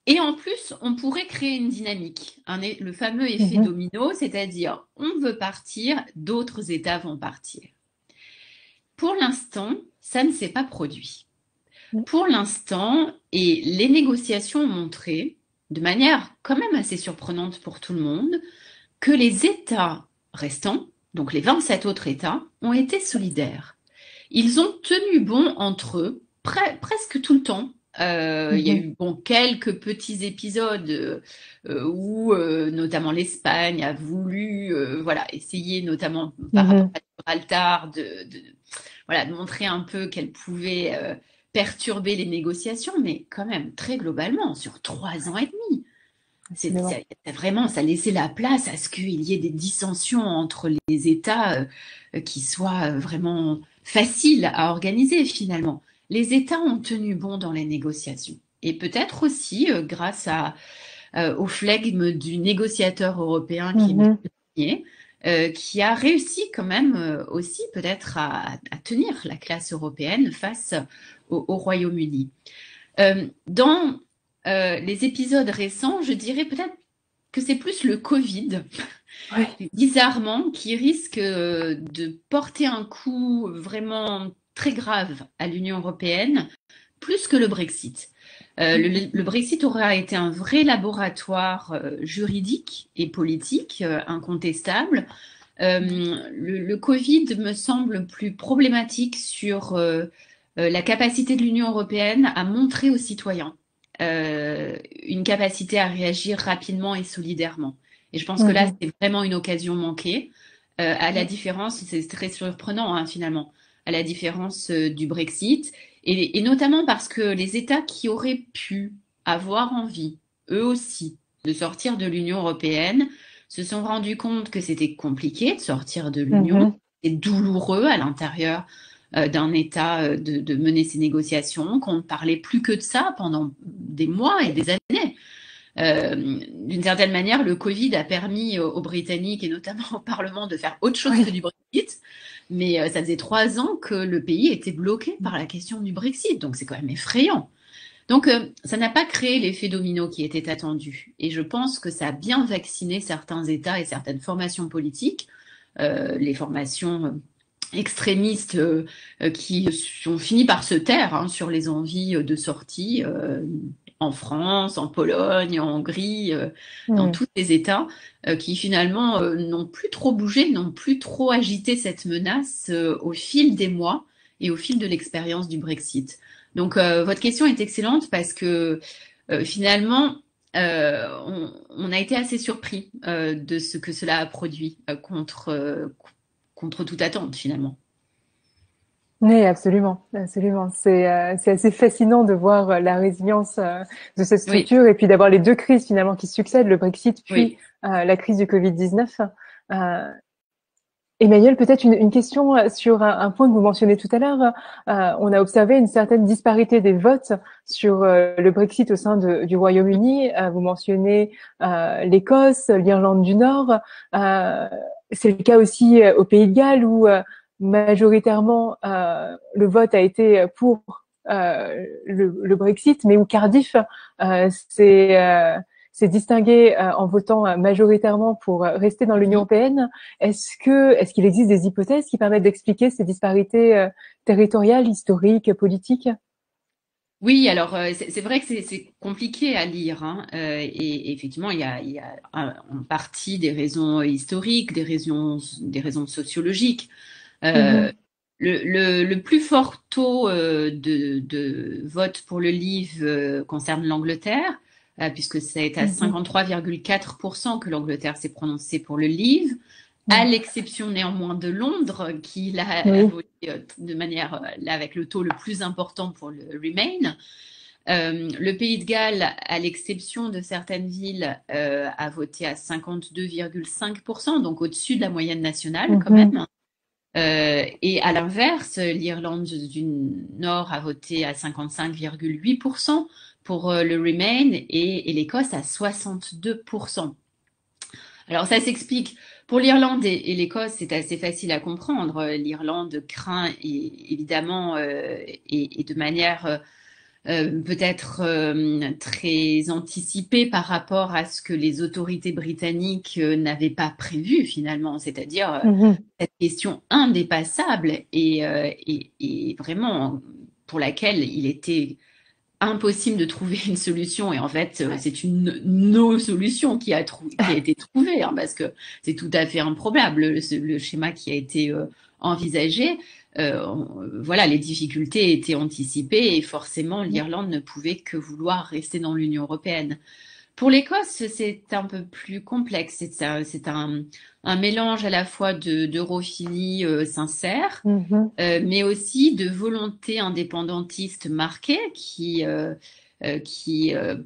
Et en plus, on pourrait créer une dynamique, le fameux effet Mhm. domino, c'est-à-dire on veut partir, d'autres États vont partir. Pour l'instant, ça ne s'est pas produit. Pour l'instant, et les négociations ont montré, de manière quand même assez surprenante pour tout le monde, que les États restants, donc les 27 autres États, ont été solidaires. Ils ont tenu bon entre eux presque tout le temps. Il y a Mhm. eu bon, quelques petits épisodes où notamment l'Espagne a voulu voilà, essayer, notamment par rapport Mhm. à Gibraltar, voilà, de montrer un peu qu'elle pouvait perturber les négociations, mais quand même, très globalement, sur 3 ans et demi, Absolument. vraiment, ça laissait la place à ce qu'il y ait des dissensions entre les États qui soient vraiment faciles à organiser finalement. Les États ont tenu bon dans les négociations. Et peut-être aussi grâce au flegme du négociateur européen qui est Michel Mhm. Barnier, qui a réussi quand même aussi peut-être à tenir la classe européenne face au Royaume-Uni. Dans les épisodes récents, je dirais peut-être que c'est plus le Covid, Ouais. bizarrement, qui risque de porter un coup vraiment très grave à l'Union européenne, plus que le Brexit. Le Brexit aura été un vrai laboratoire juridique et politique incontestable. Le Covid me semble plus problématique sur la capacité de l'Union européenne à montrer aux citoyens une capacité à réagir rapidement et solidairement. Et je pense que là, Mhm. c'est vraiment une occasion manquée, à la différence, c'est très surprenant hein, finalement, à la différence du Brexit, et notamment parce que les États qui auraient pu avoir envie, eux aussi, de sortir de l'Union européenne, se sont rendus compte que c'était compliqué de sortir de l'Union, Mhm. c'est douloureux à l'intérieur d'un État de mener ces négociations, qu'on ne parlait plus que de ça pendant des mois et des années. D'une certaine manière, le Covid a permis aux Britanniques et notamment au Parlement de faire autre chose que Oui. du Brexit, mais ça faisait 3 ans que le pays était bloqué par la question du Brexit, donc c'est quand même effrayant. Donc ça n'a pas créé l'effet domino qui était attendu, et je pense que ça a bien vacciné certains États et certaines formations politiques, les formations extrémistes qui ont fini par se taire hein, sur les envies de sortie en France, en Pologne, en Hongrie, dans Mhm. tous les États qui finalement n'ont plus trop bougé, n'ont plus trop agité cette menace au fil des mois et au fil de l'expérience du Brexit. Donc votre question est excellente parce que finalement on a été assez surpris de ce que cela a produit contre toute attente finalement. Oui, absolument, absolument. C'est assez fascinant de voir la résilience de cette Oui, structure et puis d'avoir les deux crises finalement qui succèdent, le Brexit puis oui. la crise du Covid-19. Emmanuel, peut-être une question sur un point que vous mentionnez tout à l'heure. On a observé une certaine disparité des votes sur le Brexit au sein du Royaume-Uni. Vous mentionnez l'Écosse, l'Irlande du Nord. c'est le cas aussi au Pays de Galles où majoritairement le vote a été pour le Brexit, mais où Cardiff s'est distingué en votant majoritairement pour rester dans l'Union européenne. Est-ce qu'il existe des hypothèses qui permettent d'expliquer ces disparités territoriales, historiques, politiques? Oui, alors c'est vrai que c'est compliqué à lire, hein, et effectivement il y a en partie des raisons historiques, des raisons sociologiques. Euh, Mhm. le plus fort taux de vote pour le Leave concerne l'Angleterre, puisque c'est à Mhm. 53,4% que l'Angleterre s'est prononcée pour le Leave, à Mhm. l'exception néanmoins de Londres, qui l'a Oui. voté de manière, là, avec le taux le plus important pour le Remain. Le Pays de Galles, à l'exception de certaines villes, a voté à 52,5%, donc au-dessus de la moyenne nationale quand Mhm. même. Et à l'inverse, l'Irlande du Nord a voté à 55,8% pour le Remain et l'Écosse à 62%. Alors ça s'explique. Pour l'Irlande et l'Écosse, c'est assez facile à comprendre. L'Irlande craint évidemment et de manière peut-être très anticipée par rapport à ce que les autorités britanniques n'avaient pas prévu finalement, c'est-à-dire Mhm. cette question indépassable et vraiment pour laquelle il était impossible de trouver une solution. Et en fait, c'est une no-solution qui a été trouvée, hein, parce que c'est tout à fait improbable le schéma qui a été envisagé. Voilà, les difficultés étaient anticipées et forcément l'Irlande ne pouvait que vouloir rester dans l'Union européenne. Pour l'Écosse, c'est un peu plus complexe. C'est un mélange à la fois d'europhilie sincère, Mhm. mais aussi de volonté indépendantiste marquée qui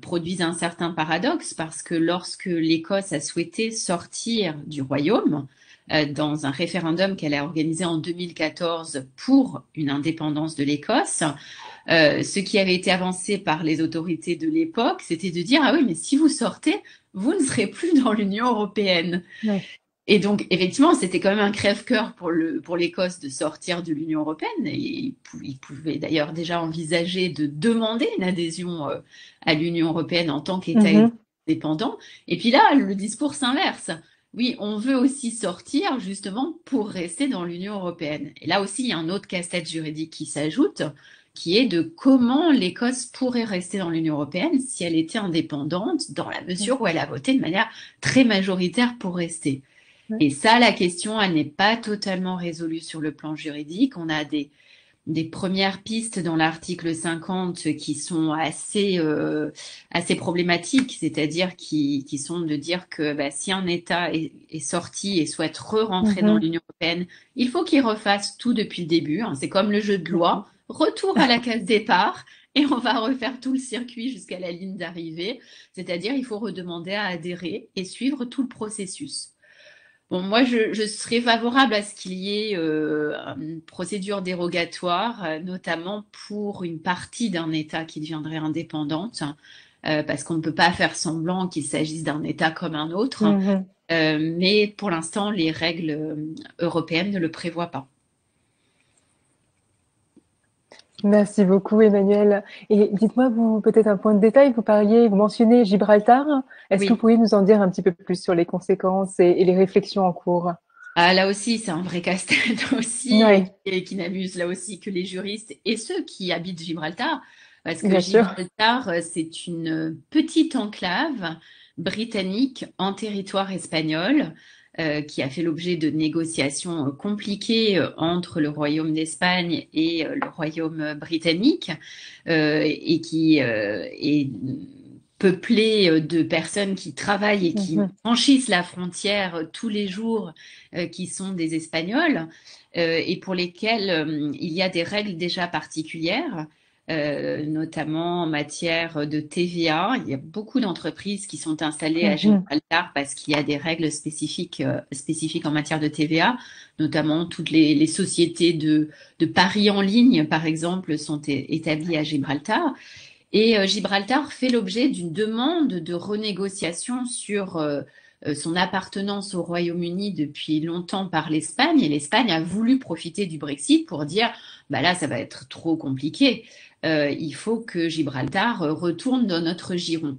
produisent un certain paradoxe parce que lorsque l'Écosse a souhaité sortir du Royaume, dans un référendum qu'elle a organisé en 2014 pour une indépendance de l'Écosse, ce qui avait été avancé par les autorités de l'époque, c'était de dire, ah oui, mais si vous sortez, vous ne serez plus dans l'Union européenne. Ouais. Et donc, effectivement, c'était quand même un crève-cœur pour l'Écosse de sortir de l'Union européenne. Et il pouvait d'ailleurs déjà envisager de demander une adhésion à l'Union européenne en tant qu'État Mhm. indépendant. Et puis là, le discours s'inverse. Oui, on veut aussi sortir justement pour rester dans l'Union européenne. Et là aussi, il y a un autre casse-tête juridique qui s'ajoute, qui est de comment l'Écosse pourrait rester dans l'Union européenne si elle était indépendante, dans la mesure où elle a voté de manière très majoritaire pour rester. Ouais. Et ça, la question, elle n'est pas totalement résolue sur le plan juridique. On a des premières pistes dans l'article 50 qui sont assez problématiques, c'est-à-dire qui sont de dire que bah, si un État est sorti et souhaite re-rentrer dans Mhm. l'Union européenne, il faut qu'il refasse tout depuis le début, hein. C'est comme le jeu de loi, D'accord. retour à la case départ. Et on va refaire tout le circuit jusqu'à la ligne d'arrivée, c'est-à-dire il faut redemander à adhérer et suivre tout le processus. Bon, moi, je serais favorable à ce qu'il y ait une procédure dérogatoire, notamment pour une partie d'un État qui deviendrait indépendante, parce qu'on ne peut pas faire semblant qu'il s'agisse d'un État comme un autre. Mhm. Mais pour l'instant, les règles européennes ne le prévoient pas. Merci beaucoup, Emmanuel. Et dites-moi, vous, peut-être un point de détail, vous mentionnez Gibraltar. Est-ce que vous Oui. pourriez nous en dire un petit peu plus sur les conséquences et les réflexions en cours? Ah, là aussi, c'est un vrai casse-tête aussi, Oui, et qui n'amuse là aussi que les juristes et ceux qui habitent Gibraltar, parce que bien sûr. Gibraltar, c'est une petite enclave britannique en territoire espagnol, qui a fait l'objet de négociations compliquées entre le Royaume d'Espagne et le Royaume britannique, et qui est peuplée de personnes qui travaillent et qui Mhm. franchissent la frontière tous les jours qui sont des Espagnols et pour lesquels il y a des règles déjà particulières, notamment en matière de TVA. Il y a beaucoup d'entreprises qui sont installées à Mhm. Gibraltar parce qu'il y a des règles spécifiques en matière de TVA, notamment toutes les sociétés de paris en ligne, par exemple, sont établies à Gibraltar. Et Gibraltar fait l'objet d'une demande de renégociation sur son appartenance au Royaume-Uni depuis longtemps par l'Espagne, et l'Espagne a voulu profiter du Brexit pour dire, bah là, ça va être trop compliqué. Il faut que Gibraltar retourne dans notre giron.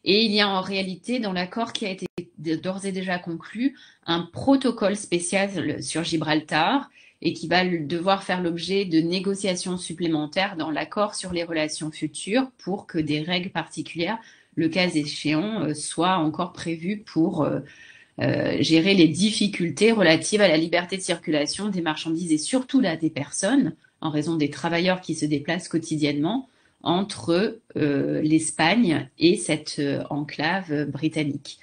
Et il y a en réalité, dans l'accord qui a été d'ores et déjà conclu, un protocole spécial sur Gibraltar et qui va devoir faire l'objet de négociations supplémentaires dans l'accord sur les relations futures pour que des règles particulières, le cas échéant, soient encore prévues pour gérer les difficultés relatives à la liberté de circulation des marchandises et surtout là des personnes, en raison des travailleurs qui se déplacent quotidiennement entre l'Espagne et cette enclave britannique.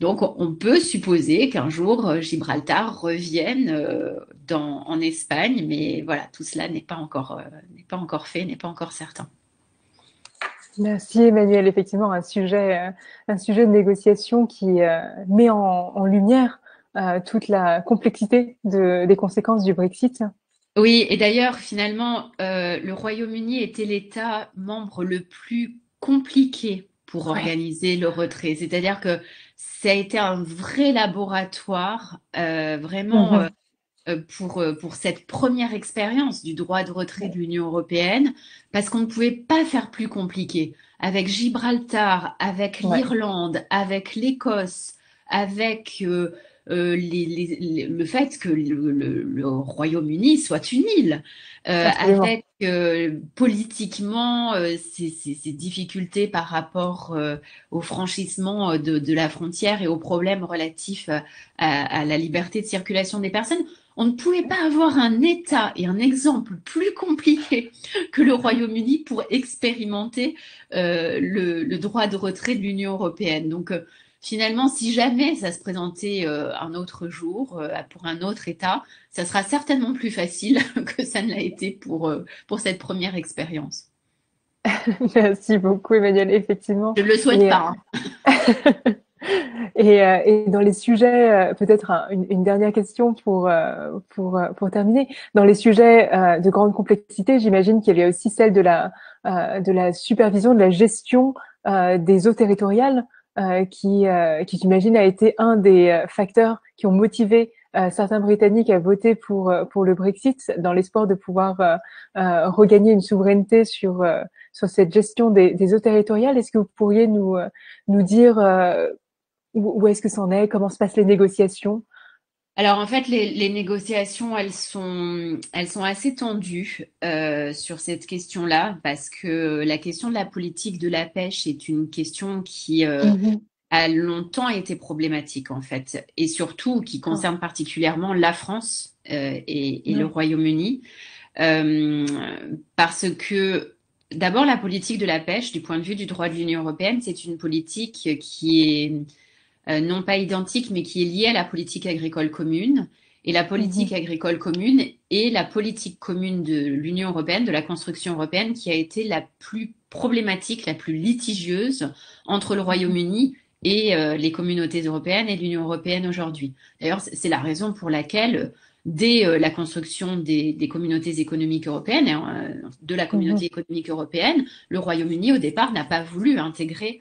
Donc on peut supposer qu'un jour Gibraltar revienne en Espagne, mais voilà, tout cela n'est pas encore fait, n'est pas encore certain. Merci Emmanuel. Effectivement, un sujet de négociation qui met en lumière toute la complexité des conséquences du Brexit. Oui, et d'ailleurs, finalement, le Royaume-Uni était l'État membre le plus compliqué pour organiser le retrait. C'est-à-dire que ça a été un vrai laboratoire, vraiment, pour cette première expérience du droit de retrait de l'Union européenne, parce qu'on ne pouvait pas faire plus compliqué. Avec Gibraltar, avec l'Irlande, avec l'Écosse, avec le fait que le Royaume-Uni soit une île, avec politiquement ces difficultés par rapport au franchissement de la frontière et aux problèmes relatifs à la liberté de circulation des personnes. On ne pouvait pas avoir un État et un exemple plus compliqué que le Royaume-Uni pour expérimenter le droit de retrait de l'Union européenne. Donc finalement, si jamais ça se présentait un autre jour pour un autre État, ça sera certainement plus facile que ça ne l'a été pour cette première expérience. Merci beaucoup Emmanuel, effectivement. Je ne le souhaite pas. Et dans les sujets, peut-être une dernière question pour terminer. Dans les sujets de grande complexité, j'imagine qu'il y avait aussi celle de la supervision, de la gestion des eaux territoriales, qui j'imagine a été un des facteurs qui ont motivé certains Britanniques à voter pour le Brexit, dans l'espoir de pouvoir regagner une souveraineté sur cette gestion des eaux territoriales. Est-ce que vous pourriez nous dire où est-ce que ça en est? Comment se passent les négociations? Alors en fait, les négociations, elles sont assez tendues sur cette question-là, parce que la question de la politique de la pêche est une question qui a longtemps été problématique en fait, et surtout qui concerne particulièrement la France et le Royaume-Uni, parce que d'abord la politique de la pêche, du point de vue du droit de l'Union européenne, c'est une politique qui est non pas identique, mais qui est liée à la politique agricole commune. Et la politique agricole commune est la politique commune de l'Union européenne, de la construction européenne, qui a été la plus problématique, la plus litigieuse entre le Royaume-Uni et les communautés européennes et l'Union européenne aujourd'hui. D'ailleurs, c'est la raison pour laquelle, dès la construction des communautés économiques européennes, de la communauté économique européenne, le Royaume-Uni, au départ, n'a pas voulu intégrer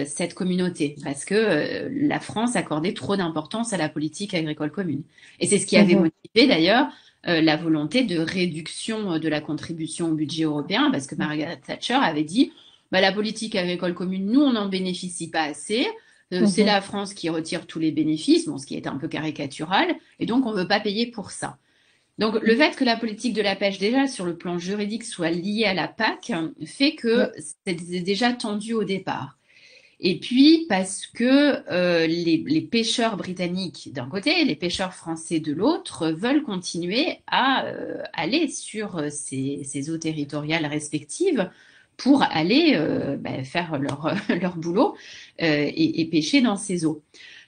cette communauté, parce que la France accordait trop d'importance à la politique agricole commune. Et c'est ce qui avait motivé d'ailleurs la volonté de réduction de la contribution au budget européen, parce que Margaret Thatcher avait dit bah, la politique agricole commune, nous, on n'en bénéficie pas assez. C'est la France qui retire tous les bénéfices, bon, ce qui est un peu caricatural, et donc on ne veut pas payer pour ça. Donc le fait que la politique de la pêche, déjà sur le plan juridique, soit liée à la PAC, fait que c'était déjà tendu au départ. Et puis parce que les pêcheurs britanniques d'un côté et les pêcheurs français de l'autre veulent continuer à aller sur ces eaux territoriales respectives pour aller faire leur boulot et pêcher dans ces eaux.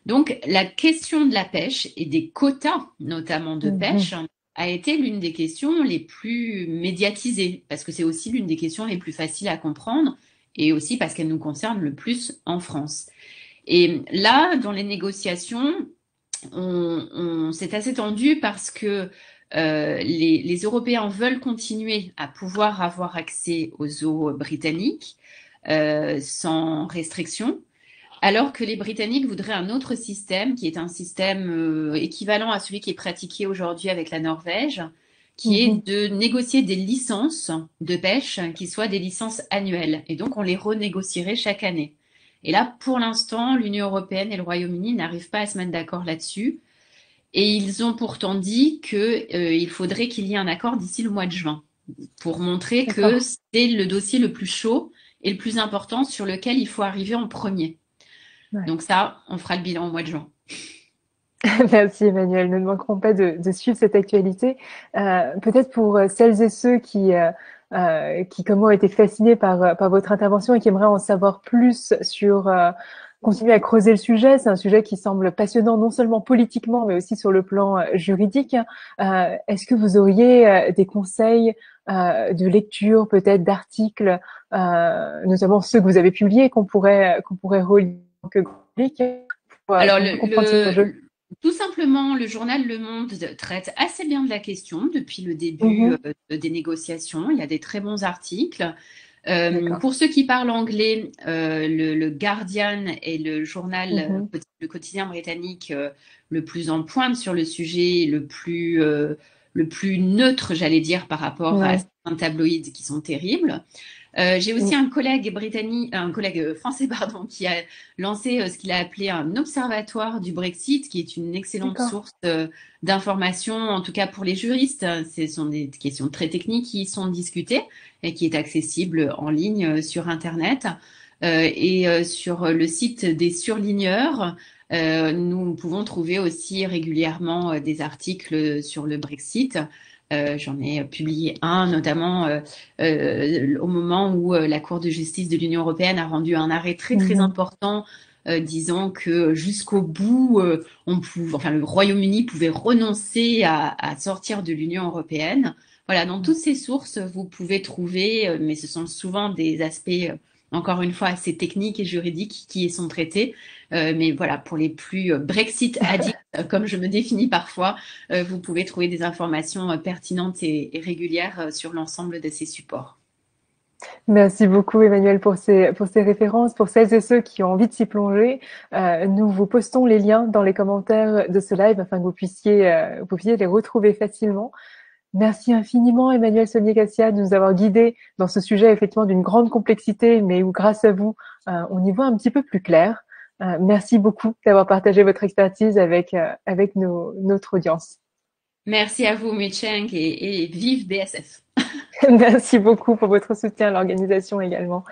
Donc la question de la pêche et des quotas, notamment de pêche, a été l'une des questions les plus médiatisées, parce que c'est aussi l'une des questions les plus faciles à comprendre, et aussi parce qu'elle nous concerne le plus en France. Et là, dans les négociations, c'est assez tendu parce que les Européens veulent continuer à pouvoir avoir accès aux eaux britanniques sans restriction, alors que les Britanniques voudraient un autre système, qui est un système équivalent à celui qui est pratiqué aujourd'hui avec la Norvège, qui est Mhm. de négocier des licences de pêche qui soient des licences annuelles. Et donc, on les renégocierait chaque année. Et là, pour l'instant, l'Union européenne et le Royaume-Uni n'arrivent pas à se mettre d'accord là-dessus. Et ils ont pourtant dit qu'il faudrait qu'il y ait un accord d'ici le mois de juin, pour montrer que D'accord. c'est le dossier le plus chaud et le plus important sur lequel il faut arriver en premier. Ouais. Donc ça, on fera le bilan au mois de juin. Merci Emmanuel. Nous ne manquerons pas de suivre cette actualité. Peut-être pour celles et ceux qui comme moi, ont été fascinés par votre intervention et qui aimeraient en savoir plus sur continuer à creuser le sujet. C'est un sujet qui semble passionnant non seulement politiquement, mais aussi sur le plan juridique. Est-ce que vous auriez des conseils de lecture, peut-être d'articles, notamment ceux que vous avez publiés, qu'on pourrait relire en tant que grand public Alors, pour mieux comprendre ces enjeux? tout simplement, le journal Le Monde traite assez bien de la question depuis le début Mhm. des négociations. Il y a des très bons articles. D'accord. Pour ceux qui parlent anglais, le Guardian est le journal, Mhm. le quotidien britannique le plus en pointe sur le sujet, le plus neutre, j'allais dire, par rapport à Ouais. certains tabloïds qui sont terribles. J'ai aussi Mm. un collègue britannique, un collègue français, pardon, qui a lancé ce qu'il a appelé un observatoire du Brexit, qui est une excellente D'accord. source d'information, en tout cas pour les juristes. Ce sont des questions très techniques qui y sont discutées et qui est accessible en ligne sur Internet. Sur le site des surligneurs, nous pouvons trouver aussi régulièrement des articles sur le Brexit. J'en ai publié un, notamment au moment où la Cour de justice de l'Union européenne a rendu un arrêt très très Mhm. important disant que jusqu'au bout, enfin, le Royaume-Uni pouvait renoncer à sortir de l'Union européenne. Voilà, dans toutes ces sources, vous pouvez trouver, mais ce sont souvent des aspects, encore une fois, assez techniques et juridiques qui y sont traités. Mais voilà, pour les plus Brexit addicts, comme je me définis parfois, vous pouvez trouver des informations pertinentes et régulières sur l'ensemble de ces supports. Merci beaucoup Emmanuel pour ces références. Pour celles et ceux qui ont envie de s'y plonger, nous vous postons les liens dans les commentaires de ce live afin que vous puissiez les retrouver facilement. Merci infiniment Emmanuel Sonier-Cassia de nous avoir guidés dans ce sujet effectivement d'une grande complexité, mais où grâce à vous, on y voit un petit peu plus clair. Merci beaucoup d'avoir partagé votre expertise avec notre audience. Merci à vous, Micheng, et vive BSF. Merci beaucoup pour votre soutien à l'organisation également.